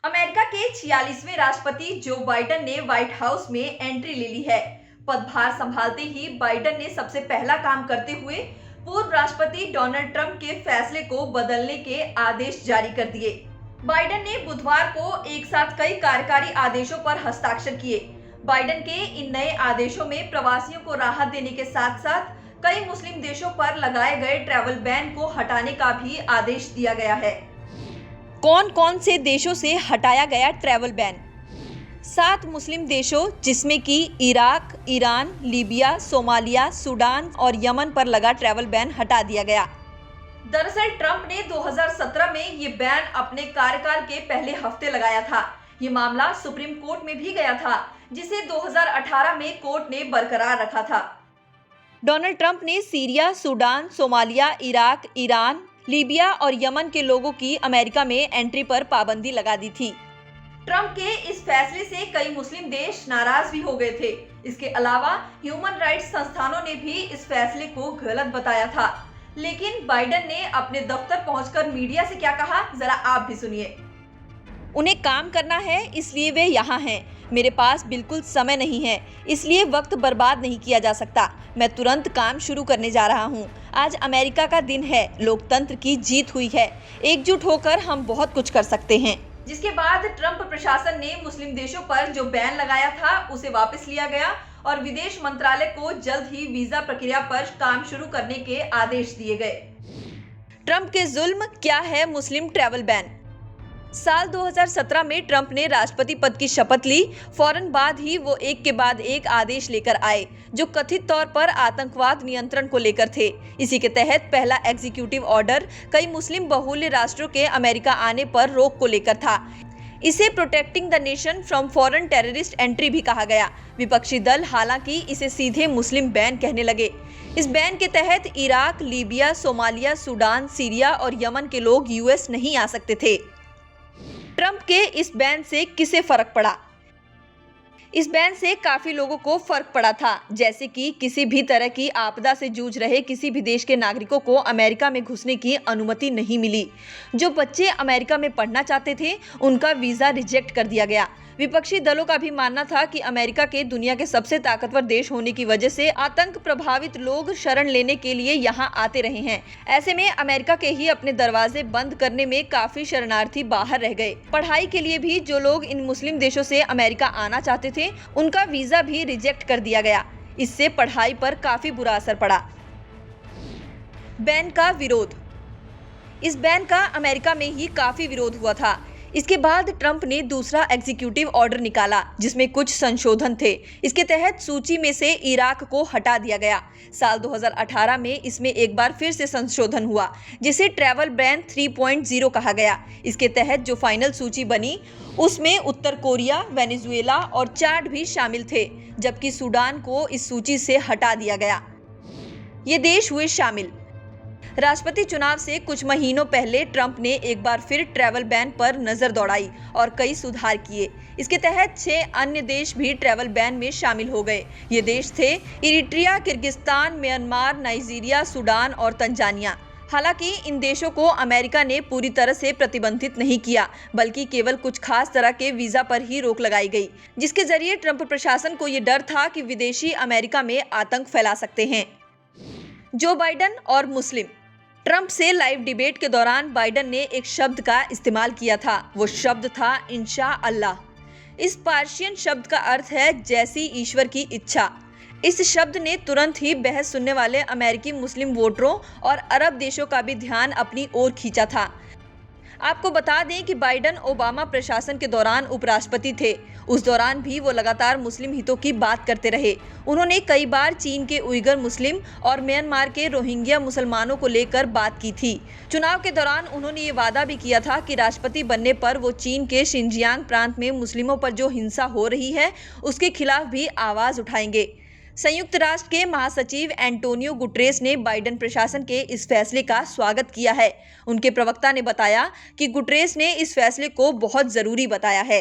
America के 46वें राष्ट्रपति Joe Biden ने व्हाइट हाउस में एंट्री ले ली है। पदभार संभालते ही बाइडेन ने सबसे पहला काम करते हुए पूर्व राष्ट्रपति डोनाल्ड ट्रंप के फैसले को बदलने के आदेश जारी कर दिए। बाइडेन ने बुधवार को एक साथ कई कार्यकारी आदेशों पर हस्ताक्षर किए। बाइडेन के इन नए आदेशों में प्रवासियों को राहत देने के साथ साथ कई मुस्लिम देशों पर लगाए गए ट्रैवल बैन को हटाने का भी आदेश दिया गया है। कौन कौन से देशों से हटाया गया ट्रैवल बैन? 7 मुस्लिम देशों जिसमें कि Iraq, Iran, Libya, Somalia, Sudan और यमन पर लगा ट्रैवल बैन हटा दिया गया। दरअसल ट्रंप ने 2017 में ये बैन अपने कार्यकाल के पहले हफ्ते लगाया था। ये मामला सुप्रीम कोर्ट में भी गया था, जिसे 2018 में कोर्ट ने बरकरार रखा था। डोनाल्ड ट्रंप ने Syria, Sudan, Somalia, Iraq, Iran, Libya और यमन के लोगों की अमेरिका में एंट्री पर पाबंदी लगा दी थी। ट्रंप के इस फैसले से कई मुस्लिम देश नाराज भी हो गए थे। इसके अलावा ह्यूमन राइट्स संस्थानों ने भी इस फैसले को गलत बताया था। लेकिन बाइडेन ने अपने दफ्तर पहुंचकर मीडिया से क्या कहा, जरा आप भी सुनिए। उन्हें काम करना है, इसलिए वे यहाँ हैं। मेरे पास बिल्कुल समय नहीं है, इसलिए वक्त बर्बाद नहीं किया जा सकता। मैं तुरंत काम शुरू करने जा रहा हूँ। आज अमेरिका का दिन है, लोकतंत्र की जीत हुई है। एकजुट होकर हम बहुत कुछ कर सकते हैं। जिसके बाद ट्रंप प्रशासन ने मुस्लिम देशों पर जो बैन लगाया था उसे वापस लिया गया और विदेश मंत्रालय को जल्द ही वीजा प्रक्रिया पर काम शुरू करने के आदेश दिए गए। ट्रंप के जुल्म क्या है मुस्लिम ट्रैवल बैन? साल 2017 में ट्रंप ने राष्ट्रपति पद की शपथ ली। फौरन बाद ही वो एक के बाद एक आदेश लेकर आए जो कथित तौर पर आतंकवाद नियंत्रण को लेकर थे। इसी के तहत पहला एग्जीक्यूटिव ऑर्डर कई मुस्लिम बहुल्य राष्ट्रों के अमेरिका आने पर रोक को लेकर था। इसे protecting the nation from foreign terrorist entry भी कहा गया। विपक्षी दल हालांकि इसे सीधे मुस्लिम बैन कहने लगे। इस बैन के तहत Iraq, Libya, Somalia, Sudan, Syria और यमन के लोग यूएस नहीं आ सकते थे। ट्रंप के इस बैन से किसे फर्क पड़ा? इस बैन से काफी लोगों को फर्क पड़ा था, जैसे कि किसी भी तरह की आपदा से जूझ रहे किसी भी देश के नागरिकों को अमेरिका में घुसने की अनुमति नहीं मिली। जो बच्चे अमेरिका में पढ़ना चाहते थे उनका वीजा रिजेक्ट कर दिया गया। विपक्षी दलों का भी मानना था कि अमेरिका के दुनिया के सबसे ताकतवर देश होने की वजह से आतंक प्रभावित लोग शरण लेने के लिए यहाँ आते रहे हैं। ऐसे में अमेरिका के ही अपने दरवाजे बंद करने में काफी शरणार्थी बाहर रह गए। पढ़ाई के लिए भी जो लोग इन मुस्लिम देशों से अमेरिका आना चाहते थे उनका वीजा भी रिजेक्ट कर दिया गया। इससे पढ़ाई पर काफी बुरा असर पड़ा। बैन का विरोध। इस बैन का अमेरिका में ही काफी विरोध हुआ था। इसके बाद ट्रंप ने दूसरा एग्जीक्यूटिव ऑर्डर निकाला जिसमें कुछ संशोधन थे। इसके तहत सूची में से इराक को हटा दिया गया। साल 2018 में इसमें एक बार फिर से संशोधन हुआ जिसे ट्रैवल बैन 3.0 कहा गया। इसके तहत जो फाइनल सूची बनी उसमें उत्तर कोरिया, वेनेजुएला और चाड भी शामिल थे, जबकि सूडान को इस सूची से हटा दिया गया। ये देश हुए शामिल। राष्ट्रपति चुनाव से कुछ महीनों पहले ट्रंप ने एक बार फिर ट्रैवल बैन पर नजर दौड़ाई और कई सुधार किए। इसके तहत 6 अन्य देश भी ट्रैवल बैन में शामिल हो गए। ये देश थे Eritrea, Kyrgyzstan, Myanmar, Nigeria, Sudan और तंजानिया। हालांकि इन देशों को अमेरिका ने पूरी तरह से प्रतिबंधित नहीं किया, बल्कि केवल कुछ खास तरह के वीजा पर ही रोक लगाई गई, जिसके जरिए ट्रंप प्रशासन को ये डर था कि विदेशी अमेरिका में आतंक फैला सकते हैं। जो बाइडेन और मुस्लिम। ट्रंप से लाइव डिबेट के दौरान बाइडेन ने एक शब्द का इस्तेमाल किया था। वो शब्द था इंशाअल्लाह। इस पर्शियन शब्द का अर्थ है जैसी ईश्वर की इच्छा। इस शब्द ने तुरंत ही बहस सुनने वाले अमेरिकी मुस्लिम वोटरों और अरब देशों का भी ध्यान अपनी ओर खींचा था। आपको बता दें कि बाइडेन ओबामा प्रशासन के दौरान उपराष्ट्रपति थे। उस दौरान भी वो लगातार मुस्लिम हितों की बात करते रहे। उन्होंने कई बार चीन के उइगर मुस्लिम और म्यांमार के रोहिंग्या मुसलमानों को लेकर बात की थी। चुनाव के दौरान उन्होंने ये वादा भी किया था कि राष्ट्रपति बनने पर वो चीन के शिनजियांग प्रांत में मुस्लिमों पर जो हिंसा हो रही है उसके खिलाफ भी आवाज उठाएंगे। संयुक्त राष्ट्र के महासचिव एंटोनियो गुटरेस ने बाइडेन प्रशासन के इस फैसले का स्वागत किया है। उनके प्रवक्ता ने बताया कि गुटरेस ने इस फैसले को बहुत जरूरी बताया है।